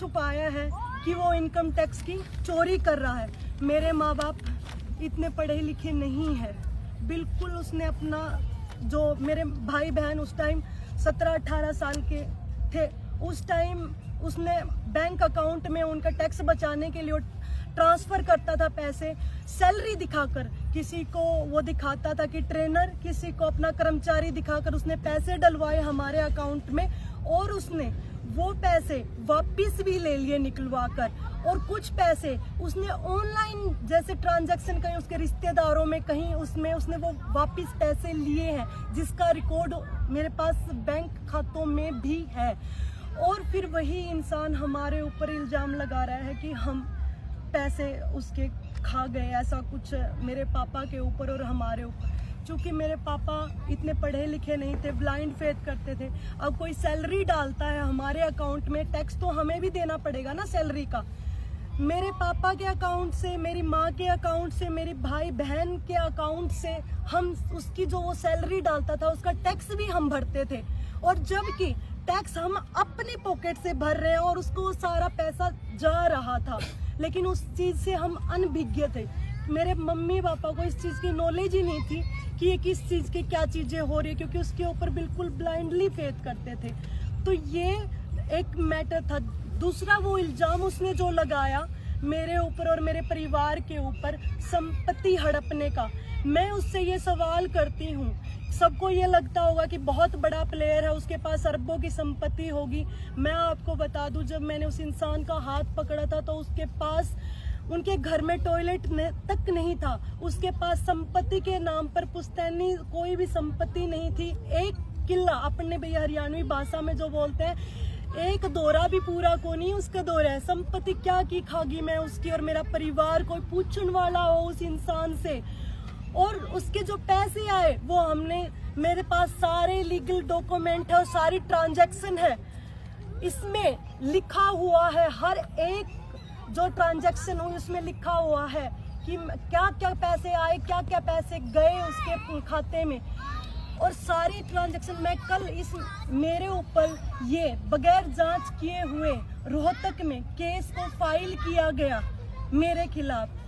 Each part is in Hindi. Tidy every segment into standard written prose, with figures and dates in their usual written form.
छुपाया है कि वो इनकम टैक्स की चोरी कर रहा है। मेरे माँ बाप इतने पढ़े लिखे नहीं है, बिल्कुल। उसने अपना जो मेरे भाई बहन उस टाइम 17-18 साल के थे, उस टाइम उसने बैंक अकाउंट में उनका टैक्स बचाने के लिए ट्रांसफर करता था पैसे, सैलरी दिखाकर। किसी को वो दिखाता था कि ट्रेनर, किसी को अपना कर्मचारी दिखाकर उसने पैसे डलवाए हमारे अकाउंट में, और उसने वो पैसे वापस भी ले लिए निकलवा कर। और कुछ पैसे उसने ऑनलाइन जैसे ट्रांजैक्शन कहीं उसके रिश्तेदारों में कहीं उसमें उसने वो वापस पैसे लिए हैं, जिसका रिकॉर्ड मेरे पास बैंक खातों में भी है। और फिर वही इंसान हमारे ऊपर इल्जाम लगा रहा है कि हम पैसे उसके खा गए, ऐसा कुछ मेरे पापा के ऊपर और हमारे ऊपर। क्योंकि मेरे पापा इतने पढ़े लिखे नहीं थे, ब्लाइंड फेथ करते थे। अब कोई सैलरी डालता है हमारे अकाउंट में, टैक्स तो हमें भी देना पड़ेगा ना सैलरी का। मेरे पापा के अकाउंट से, मेरी माँ के अकाउंट से, मेरी भाई बहन के अकाउंट से हम उसकी जो वो सैलरी डालता था उसका टैक्स भी हम भरते थे। और जबकि टैक्स हम अपने पॉकेट से भर रहे हैं और उसको सारा पैसा जा रहा था, लेकिन उस चीज से हम अनभिज्ञ थे। मेरे मम्मी पापा को इस चीज की नॉलेज ही नहीं थी कि ये किस चीज की क्या चीजें हो रही है, क्योंकि उसके ऊपर बिल्कुल ब्लाइंडली फेथ करते थे। तो ये एक मैटर था। दूसरा, वो इल्जाम उसने जो लगाया मेरे ऊपर और मेरे परिवार के ऊपर संपत्ति हड़पने का, मैं उससे ये सवाल करती हूँ। सबको ये लगता होगा कि बहुत बड़ा प्लेयर है, उसके पास अरबों की संपत्ति होगी। मैं आपको बता दूं, जब मैंने उस इंसान का हाथ पकड़ा था तो उसके पास उनके घर में टॉयलेट तक नहीं था। उसके पास संपत्ति के नाम पर पुश्तैनी कोई भी संपत्ति नहीं थी। एक किला, अपने भैया हरियाणवी भाषा में जो बोलते हैं, एक दौरा भी पूरा को नहीं उसका दौरा है। संपत्ति क्या की खागी मैं उसकी और मेरा परिवार, कोई पूछने वाला हो उस इंसान से। और उसके जो पैसे आए वो हमने, मेरे पास सारे लीगल डॉक्यूमेंट है और सारी ट्रांजैक्शन है। इसमें लिखा हुआ है, हर एक जो ट्रांजैक्शन हुई उसमें लिखा हुआ है कि क्या क्या पैसे आए, क्या क्या पैसे गए उसके खाते में। और सारी ट्रांजैक्शन मैं कल इस मेरे ऊपर ये बगैर जांच किए हुए रोहतक में केस को फाइल किया गया मेरे खिलाफ।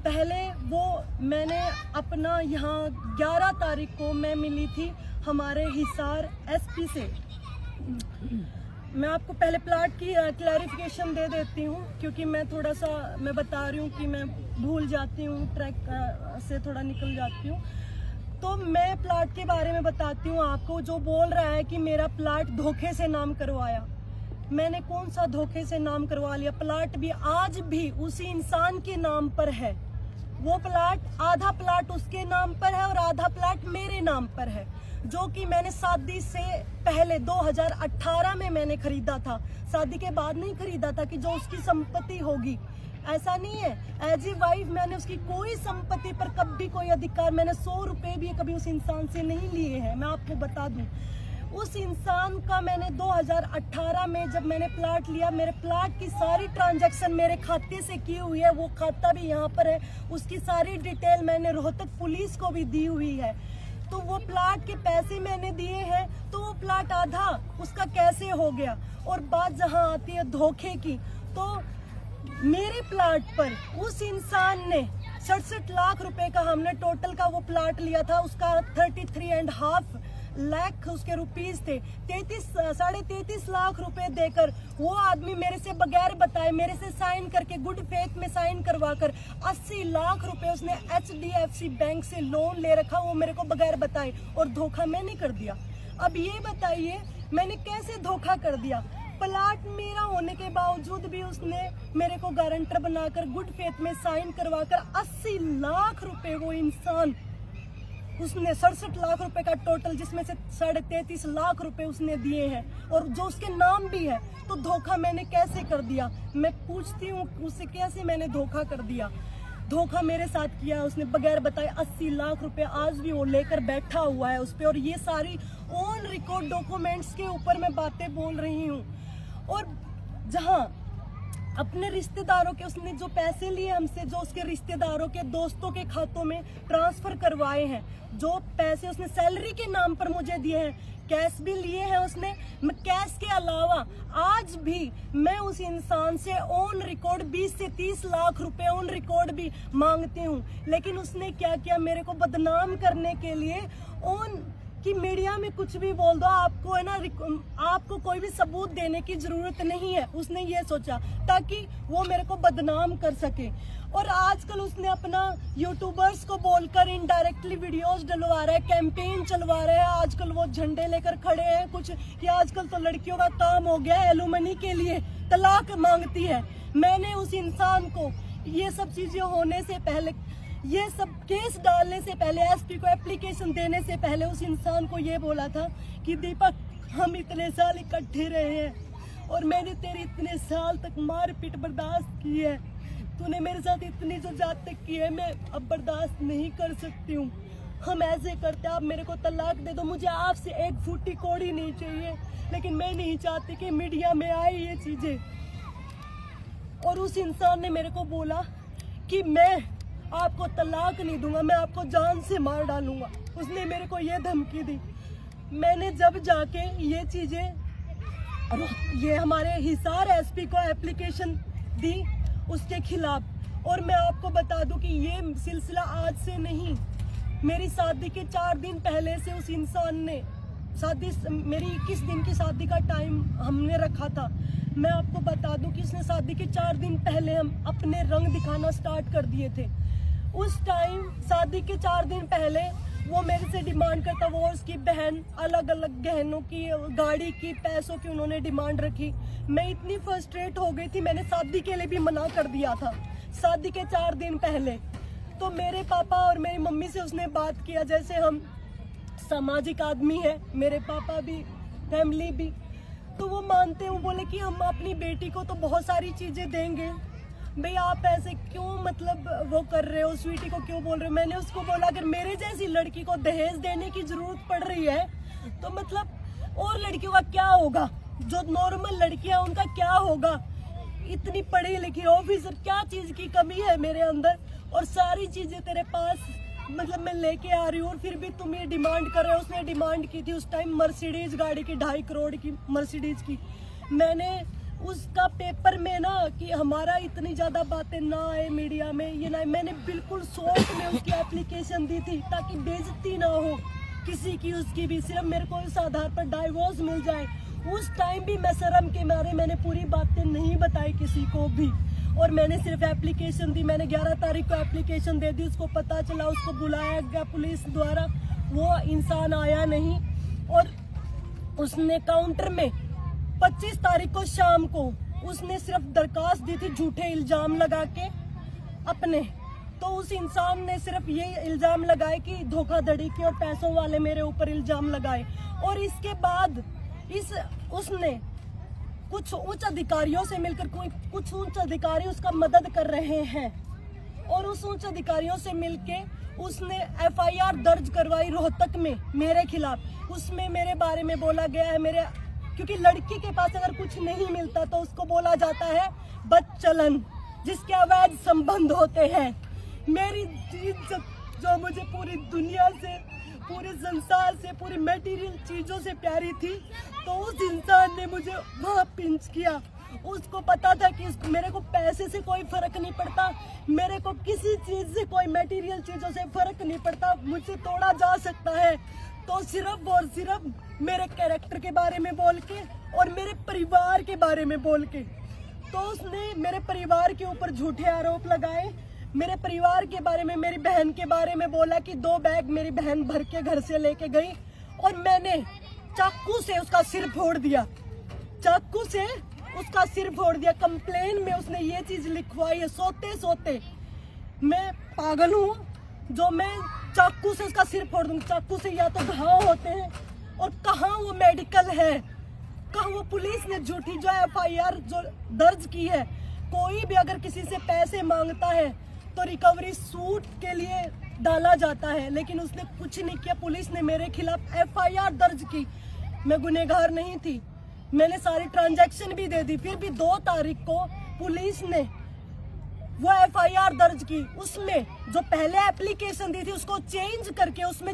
पहले वो मैंने अपना यहाँ 11 तारीख को मैं मिली थी हमारे हिसार एसपी से। मैं आपको पहले प्लाट की क्लैरिफिकेशन दे देती हूँ, क्योंकि मैं थोड़ा सा मैं बता रही हूँ कि मैं भूल जाती हूँ, ट्रैक से थोड़ा निकल जाती हूँ। तो मैं प्लाट के बारे में बताती हूँ आपको। जो बोल रहा है कि मेरा प्लाट धोखे से नाम करवाया, मैंने कौन सा धोखे से नाम करवा लिया? प्लाट भी आज भी उसी इंसान के नाम पर है। वो प्लाट, आधा प्लाट उसके नाम पर है और आधा प्लाट मेरे नाम पर है, जो कि मैंने शादी से पहले 2018 में मैंने खरीदा था। शादी के बाद नहीं खरीदा था कि जो उसकी संपत्ति होगी, ऐसा नहीं है। एज ए वाइफ मैंने उसकी कोई संपत्ति पर कभी कोई अधिकार, मैंने 100 रुपए भी कभी उस इंसान से नहीं लिए हैं। मैं आपको बता दूं, उस इंसान का मैंने 2018 में जब मैंने प्लाट लिया, मेरे प्लाट की सारी ट्रांजैक्शन मेरे खाते से की हुई है। वो खाता भी यहाँ पर है, उसकी सारी डिटेल मैंने रोहतक पुलिस को भी दी हुई है। तो वो प्लाट के पैसे मैंने दिए हैं, तो वो प्लाट आधा उसका कैसे हो गया? और बात जहाँ आती है धोखे की, तो मेरे प्लाट पर उस इंसान ने 67 लाख रुपए का, हमने टोटल का वो प्लाट लिया था, उसका 33.5 लाख उसके रुपीस थे। 33.5 लाख रुपए देकर वो आदमी मेरे से बगैर बताए, मेरे से साइन करके, गुड फेथ में साइन करवा कर 80 लाख रुपए उसने HDFC बैंक से लोन ले रखा, वो मेरे को बगैर बताए, और धोखा मैंने कर दिया। अब ये बताइए मैंने कैसे धोखा कर दिया? प्लाट मेरा होने के बावजूद भी उसने मेरे को गारंटर बनाकर गुड फेथ में साइन करवाकर 80 लाख रुपए वो इंसान, उसने 67 लाख रुपए का टोटल, जिसमें से 33.5 लाख रुपए उसने दिए हैं और जो उसके नाम भी है। तो धोखा मैंने कैसे कर दिया? मैं पूछती हूँ उससे, कैसे मैंने धोखा कर दिया? धोखा मेरे साथ किया उसने बगैर बताए। 80 लाख रुपए आज भी वो लेकर बैठा हुआ है उस पे, और ये सारी ऑन रिकॉर्ड डॉक्यूमेंट्स के ऊपर मैं बातें बोल रही हूँ। और जहाँ अपने रिश्तेदारों के उसने जो पैसे लिए हमसे, जो उसके रिश्तेदारों के दोस्तों के खातों में ट्रांसफर करवाए हैं, जो पैसे उसने सैलरी के नाम पर मुझे दिए हैं, कैश भी लिए हैं उसने। मैं कैश के अलावा आज भी मैं उस इंसान से ऑन रिकॉर्ड 20 से 30 लाख रुपए ऑन रिकॉर्ड भी मांगती हूँ। लेकिन उसने क्या किया, मेरे को बदनाम करने के लिए ऑन कि मीडिया में कुछ भी बोल दो, आपको है ना, आपको कोई भी सबूत देने की जरूरत नहीं है। उसने ये सोचा ताकि वो मेरे को बदनाम कर सके। और आजकल उसने अपना यूट्यूबर्स को बोलकर इनडायरेक्टली वीडियोस डलवा रहा है, कैंपेन चलवा रहे हैं। आजकल वो झंडे लेकर खड़े हैं कुछ कि आजकल तो लड़कियों का काम हो गया है, एलुमनी के लिए तलाक मांगती है। मैंने उस इंसान को ये सब चीजें होने से पहले, ये सब केस डालने से पहले, एसपी को एप्लीकेशन देने से पहले उस इंसान को ये बोला था कि दीपक, हम इतने साल इकट्ठे रहे हैं और मैंने तेरी इतने साल तक मारपीट बर्दाश्त की है, तूने मेरे साथ इतनी जो जात तक की है, मैं अब बर्दाश्त नहीं कर सकती हूँ। हम ऐसे करते, आप मेरे को तलाक दे दो, मुझे आपसे एक फूटी कौड़ी नहीं चाहिए। लेकिन मैं नहीं चाहती कि मीडिया में आए ये चीजें। और उस इंसान ने मेरे को बोला कि मैं आपको तलाक नहीं दूंगा, मैं आपको जान से मार डालूंगा। उसने मेरे को ये धमकी दी। मैंने जब जाके ये चीजें, ये हमारे हिसार एसपी को एप्लीकेशन दी उसके खिलाफ, और मैं आपको बता दूं कि ये सिलसिला आज से नहीं, मेरी शादी के 4 दिन पहले से उस इंसान ने शादी, मेरी 21 दिन की शादी का टाइम हमने रखा था। मैं आपको बता दूं कि उसने शादी के 4 दिन पहले हम अपने रंग दिखाना स्टार्ट कर दिए थे। उस टाइम शादी के 4 दिन पहले वो मेरे से डिमांड करता, वो उसकी बहन, अलग अलग गहनों की, गाड़ी की, पैसों की उन्होंने डिमांड रखी। मैं इतनी फ्रस्ट्रेट हो गई थी, मैंने शादी के लिए भी मना कर दिया था शादी के 4 दिन पहले। तो मेरे पापा और मेरी मम्मी से उसने बात किया जैसे हम सामाजिक आदमी है, मेरे पापा भी, फैमिली भी, तो वो मानते हैं। वो बोले कि हम अपनी बेटी को तो बहुत सारी चीजें देंगे, भाई आप ऐसे क्यों मतलब वो कर रहे हो, स्वीटी को क्यों बोल रहे हो। मैंने उसको बोला अगर मेरे जैसी लड़की को दहेज देने की जरूरत पड़ रही है तो मतलब और लड़कियों का क्या होगा, जो नॉर्मल लड़कियां उनका क्या होगा। इतनी पढ़ी लिखी ऑफिसर, क्या चीज की कमी है मेरे अंदर, और सारी चीजें तेरे पास मतलब मैं लेके आ रही हूँ, और फिर भी तुम ये डिमांड कर रहे हो। उसने डिमांड की थी उस टाइम मर्सिडीज गाड़ी की, 2.5 करोड़ की मर्सिडीज की। मैंने उसका पेपर में ना कि हमारा इतनी ज्यादा बातें ना आए मीडिया में, ये ना, मैंने बिल्कुल शॉर्ट में उसकी एप्लीकेशन दी थी ताकि बेइज्जती ना हो किसी की, उसकी भी, सिर्फ मेरे को इस आधार पर डाइवोर्स मिल जाए। उस टाइम भी मैं शर्म के मारे मैंने पूरी बातें नहीं बताई किसी को भी, और मैंने सिर्फ एप्लीकेशन दी। मैंने 11 तारीख को एप्लीकेशन दे दी, उसको पता चला, उसको बुलाया गया पुलिस द्वारा, वो इंसान आया नहीं। और उसने काउंटर में 25 तारीख को शाम को उसने सिर्फ दरखास्त दी थी झूठे इल्जाम लगा के अपने। तो उस इंसान ने सिर्फ ये इल्जाम लगाए कि धोखाधड़ी की और पैसों वाले मेरे ऊपर इल्जाम लगाए। और इसके बाद उसने कुछ उच्च अधिकारियों से मिलकर, कुछ उच्च अधिकारी उसका मदद कर रहे हैं, और उस उच्च अधिकारियों से मिलके उसने FIR दर्ज करवाई रोहतक में मेरे खिलाफ। उसमें मेरे बारे में बोला गया है, मेरे, क्योंकि लड़की के पास अगर कुछ नहीं मिलता तो उसको बोला जाता है बदचलन, जिसके अवैध संबंध होते हैं। मेरी इज्जत जो मुझे पूरी दुनिया से, पूरे संसार से, पूरी मटेरियल चीजों से प्यारी थी, तो उस इंसान ने मुझे वहाँ पिंच किया। उसको पता था कि मेरे को पैसे से कोई फर्क नहीं पड़ता, मेरे को किसी चीज से, कोई मटेरियल चीजों से फर्क नहीं पड़ता, मुझे तोड़ा जा सकता है तो सिर्फ और सिर्फ मेरे कैरेक्टर के बारे में बोल के और मेरे परिवार के बारे में बोल के। तो उसने मेरे परिवार के ऊपर झूठे आरोप लगाए, मेरे परिवार के बारे में, मेरी बहन के बारे में बोला कि 2 बैग मेरी बहन भर के घर से लेके गई, और मैंने चाकू से उसका सिर फोड़ दिया, चाकू से उसका सिर फोड़ दिया। कंप्लेन में उसने ये चीज लिखवाई है, सोते सोते। मैं पागल हूँ जो मैं चाकू से उसका सिर फोड़ दूंगी। चाकू से या तो घाव होते हैं, और कहाँ वो मेडिकल है, कहाँ वो पुलिस ने झूठी जो FIR जो दर्ज की है। कोई भी अगर किसी से पैसे मांगता है तो रिकवरी सूट के लिए डाला जाता है, लेकिन उसने कुछ नहीं किया। पुलिस ने मेरे खिलाफ FIR दर्ज की, मैं गुनहगार नहीं थी, मैंने सारी ट्रांजैक्शन भी दे दी। फिर भी 2 तारीख को पुलिस ने वो FIR दर्ज की, उसमें जो पहले एप्लीकेशन दी थी उसको चेंज करके उसमें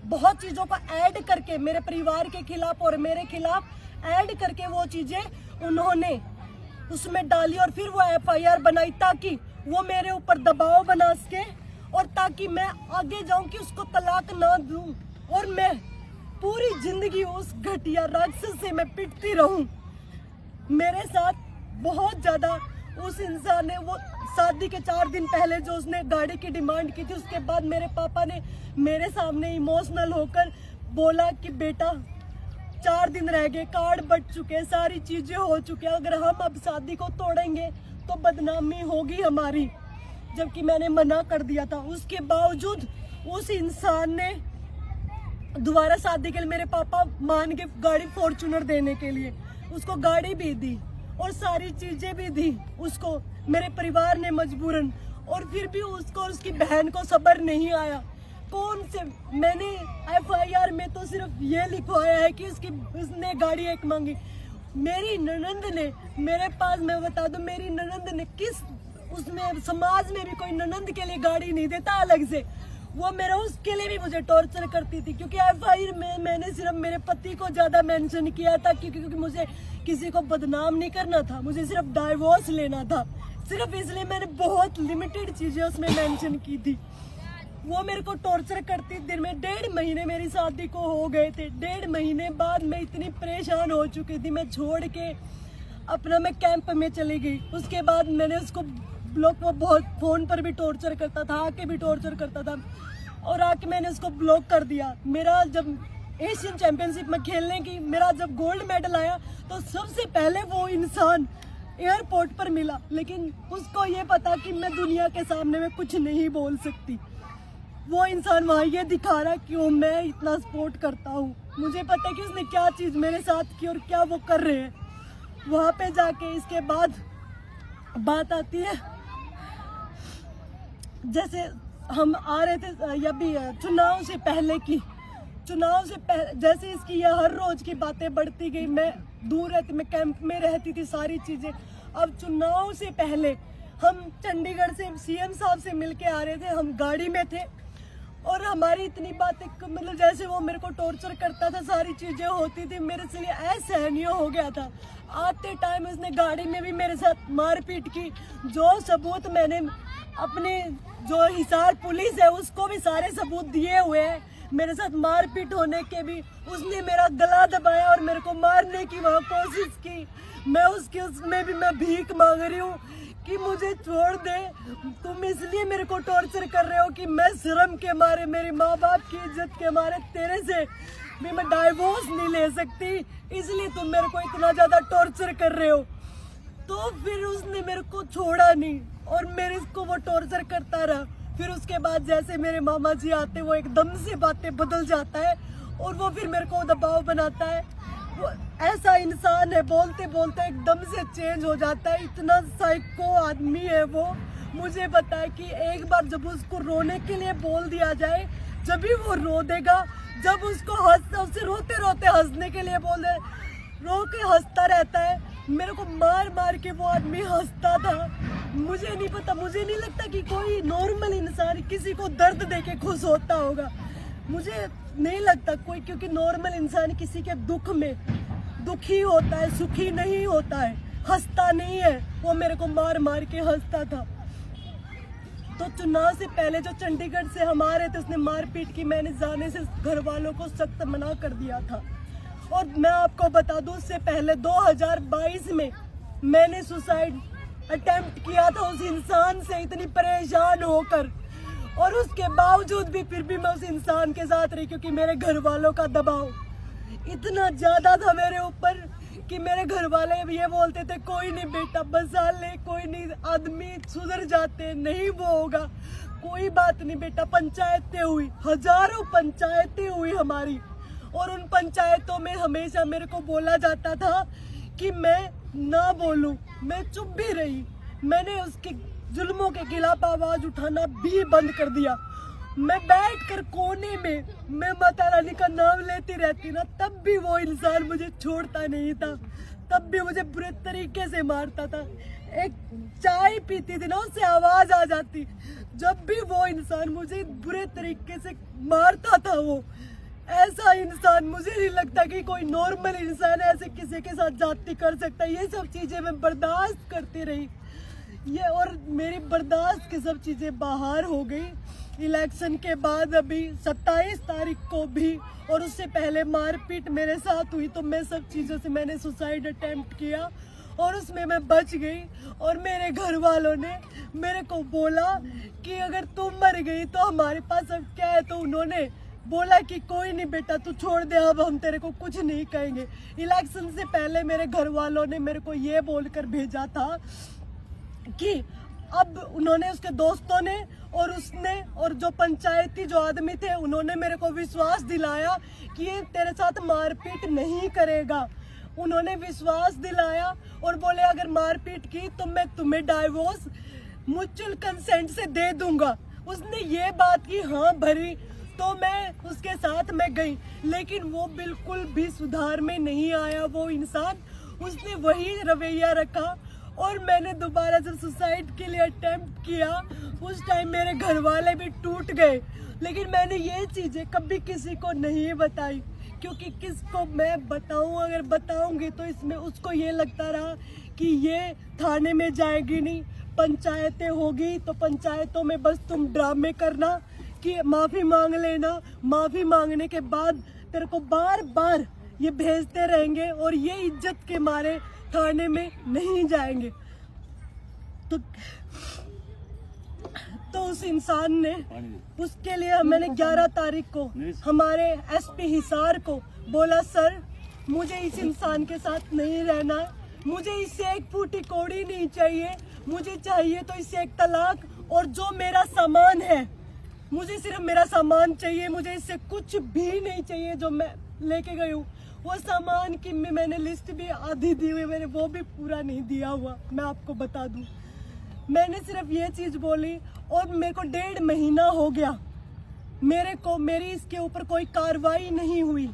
बहुत चीजों को ऐड करके मेरे परिवार के खिलाफ और मेरे खिलाफ ऐड करके वो चीजें उन्होंने उसमें डाली और फिर वो FIR बनाई ताकि वो मेरे ऊपर दबाव बना सके और ताकि मैं आगे जाऊं कि उसको तलाक ना दूं और मैं पूरी जिंदगी उस घटिया राक्षस से मैं पिटती रहूं। मेरे साथ बहुत ज्यादा उस इंसान ने वो शादी के 4 दिन पहले जो उसने गाड़ी की डिमांड की थी, उसके बाद मेरे पापा ने मेरे सामने इमोशनल होकर बोला कि बेटा 4 दिन रह गए, कार्ड बट चुके, सारी चीजें हो चुकी, अगर हम अब शादी को तोड़ेंगे तो बदनामी होगी हमारी, जबकि मैंने मना कर दिया था। उसके बावजूद उस इंसान ने दोबारा शादी के लिए मेरे पापा मान के गाड़ी फॉर्च्यूनर देने के लिए उसको गाड़ी भी दी और सारी चीजें भी दी उसको, मेरे परिवार ने मजबूरन, और फिर भी उसको और उसकी बहन को सब्र नहीं आया। कौन से मैंने FIR में तो सिर्फ ये लिखवाया है कि उसने गाड़ी एक मांगी। मेरी ननंद ने मेरे पास, मैं बता दूं, मेरी ननंद ने किस उसमें समाज में भी कोई ननंद के लिए गाड़ी नहीं देता अलग से, वो मेरा उसके लिए भी मुझे टॉर्चर करती थी क्योंकि FIR में मैंने सिर्फ मेरे पति को ज्यादा मेंशन किया था क्योंकि मुझे किसी को बदनाम नहीं करना था, मुझे सिर्फ डाइवोर्स लेना था, सिर्फ इसलिए मैंने बहुत लिमिटेड चीजें उसमें मेंशन की थी। वो मेरे को टॉर्चर करती। दिन में 1.5 महीने मेरी शादी को हो गए थे। 1.5 महीने बाद मैं इतनी परेशान हो चुकी थी, मैं छोड़ के अपना मैं कैंप में चली गई। उसके बाद मैंने उसको ब्लॉक, वो बहुत फोन पर भी टॉर्चर करता था, आके भी टॉर्चर करता था और आके मैंने उसको ब्लॉक कर दिया। मेरा जब एशियन चैंपियनशिप में खेलने की मेरा जब गोल्ड मेडल आया तो सबसे पहले वो इंसान एयरपोर्ट पर मिला, लेकिन उसको ये पता कि मैं दुनिया के सामने में कुछ नहीं बोल सकती। वो इंसान वहाँ ये दिखा रहा कि वो मैं इतना सपोर्ट करता हूँ। मुझे पता है कि उसने क्या चीज़ मेरे साथ की और क्या वो कर रहे हैं वहाँ पे जाके। इसके बाद बात आती है, जैसे हम आ रहे थे या भी चुनाव से पहले की, चुनाव से पहले जैसे इसकी ये हर रोज की बातें बढ़ती गई। मैं दूर रहती, मैं कैंप में रहती थी, सारी चीज़ें। अब चुनाव से पहले हम चंडीगढ़ से CM साहब से मिलके आ रहे थे, हम गाड़ी में थे और हमारी इतनी बातें, मतलब जैसे वो मेरे को टॉर्चर करता था, सारी चीज़ें होती थी, मेरे से असहनीय हो गया था। आते टाइम उसने गाड़ी में भी मेरे साथ मारपीट की। जो सबूत मैंने अपने, जो हिसार पुलिस है उसको भी सारे सबूत दिए हुए हैं, मेरे साथ मारपीट होने के भी। उसने मेरा गला दबाया और मेरे को मारने की वहाँ कोशिश की। मैं उसमें भी मैं भीख मांग रही हूँ कि मुझे छोड़ दे, तुम इसलिए मेरे को टॉर्चर कर रहे हो कि मैं शर्म के मारे, मेरे माँ बाप की इज्जत के मारे तेरे से भी मैं डाइवोर्स नहीं ले सकती, इसलिए तुम मेरे को इतना ज्यादा टॉर्चर कर रहे हो। तो फिर उसने मेरे को छोड़ा नहीं और मेरे को वो टॉर्चर करता रहा। फिर उसके बाद जैसे मेरे मामा जी आते, वो एकदम से बातें बदल जाता है और वो फिर मेरे को दबाव बनाता है। वो ऐसा इंसान है, बोलते बोलते एकदम से चेंज हो जाता है, इतना साइको आदमी है वो। मुझे पता है कि एक बार जब उसको रोने के लिए बोल दिया जाए, जब भी वो रो देगा, जब उसको उसे रोते रोते हंसने के लिए बोल दे, रो के हंसता रहता है। मेरे को मार मार के वो आदमी हंसता था। मुझे नहीं पता, मुझे नहीं लगता कि कोई नॉर्मल इंसान किसी को दर्द देके खुश होता होगा, मुझे नहीं लगता कोई, क्योंकि नॉर्मल इंसान किसी के दुख में दुखी होता है, सुखी नहीं होता है, हंसता नहीं है। वो मेरे को मार मार के हंसता था। तो चुनाव से पहले जो चंडीगढ़ से हम आ रहे थे, उसने मारपीट की, मैंने जाने से घर वालों को सख्त मना कर दिया था। और मैं आपको बता दूं, उससे पहले 2022 में मैंने सुसाइड अटेम्प्ट किया था उस इंसान से, इतनी परेशान होकर, और उसके बावजूद भी फिर भी मैं उस इंसान के साथ रही क्योंकि मेरे घर वालों का दबाव इतना ज्यादा था मेरे ऊपर कि मेरे घर वाले ये बोलते थे, कोई नहीं बेटा बसा ले, कोई नहीं, आदमी सुधर जाते, नहीं वो होगा, कोई बात नहीं बेटा। पंचायतें हुई, हजारों पंचायतें हुई हमारी, और उन पंचायतों में हमेशा मेरे को बोला जाता था कि मैं ना बोलूं, मैं चुप भी रही। मैंने उसके जुल्मों के खिलाफ आवाज उठाना भी बंद कर दिया। मैं बैठकर कोने में मैं माता रानी का नाम लेती रहती ना, तब भी वो इंसान मुझे छोड़ता नहीं था, तब भी मुझे बुरे तरीके से मारता था। एक चाय पीती थी ना, उससे आवाज आ जाती। जब भी वो इंसान मुझे बुरे तरीके से मारता था, वो ऐसा इंसान मुझे नहीं लगता कि कोई नॉर्मल इंसान ऐसे किसी के साथ जाती कर सकता है। ये सब चीजें मैं बर्दाश्त करती रही, ये और मेरी बर्दाश्त की सब चीजें बाहर हो गई। इलेक्शन के बाद अभी 27 तारीख को भी और उससे पहले मारपीट मेरे साथ हुई, तो मैं सब चीज़ों से मैंने सुसाइड अटेम्प्ट किया और उसमें मैं बच गई। और मेरे घर वालों ने मेरे को बोला कि अगर तुम मर गई तो हमारे पास अब क्या है, तो उन्होंने बोला कि कोई नहीं बेटा तू छोड़ दे, अब हम तेरे को कुछ नहीं कहेंगे। इलेक्शन से पहले मेरे घर वालों ने मेरे को ये बोलकर भेजा था कि अब उन्होंने, उसके दोस्तों ने और उसने और जो पंचायती जो आदमी थे उन्होंने मेरे को विश्वास दिलाया कि ये तेरे साथ मारपीट नहीं करेगा। उन्होंने विश्वास दिलाया और बोले अगर मारपीट की तो मैं तुम्हें डाइवोर्स म्यूचुअल कंसेंट से दे दूंगा। उसने ये बात की हाँ भरी, तो मैं उसके साथ मैं गई, लेकिन वो बिल्कुल भी सुधार में नहीं आया वो इंसान। उसने वही रवैया रखा और मैंने दोबारा जब सुसाइड के लिए अटेम्प्ट किया उस टाइम मेरे घर वाले भी टूट गए। लेकिन मैंने ये चीज़ें कभी किसी को नहीं बताई, क्योंकि किसको मैं बताऊं, अगर बताऊंगी तो इसमें उसको ये लगता रहा कि ये थाने में जाएगी नहीं, पंचायतें होगी तो पंचायतों में बस तुम ड्रामे करना कि माफ़ी मांग लेना, माफ़ी मांगने के बाद तेरे को बार बार ये भेजते रहेंगे और ये इज्जत के मारे थाने में नहीं जाएंगे। तो उस इंसान ने, उसके लिए मैंने 11 तारीख को हमारे एसपी हिसार को बोला सर मुझे इस इंसान के साथ नहीं रहना, मुझे इससे एक फूटी कौड़ी नहीं चाहिए, मुझे चाहिए तो इससे एक तलाक, और जो मेरा सामान है मुझे सिर्फ मेरा सामान चाहिए, मुझे इससे कुछ भी नहीं चाहिए जो मैं लेके गई हूँ। वो सामान की मैंने लिस्ट भी आधी दी हुई, मैंने वो भी पूरा नहीं दिया हुआ, मैं आपको बता दूं। मैंने सिर्फ ये चीज़ बोली और मेरे को 1.5 महीना हो गया, मेरी इसके ऊपर कोई कार्रवाई नहीं हुई।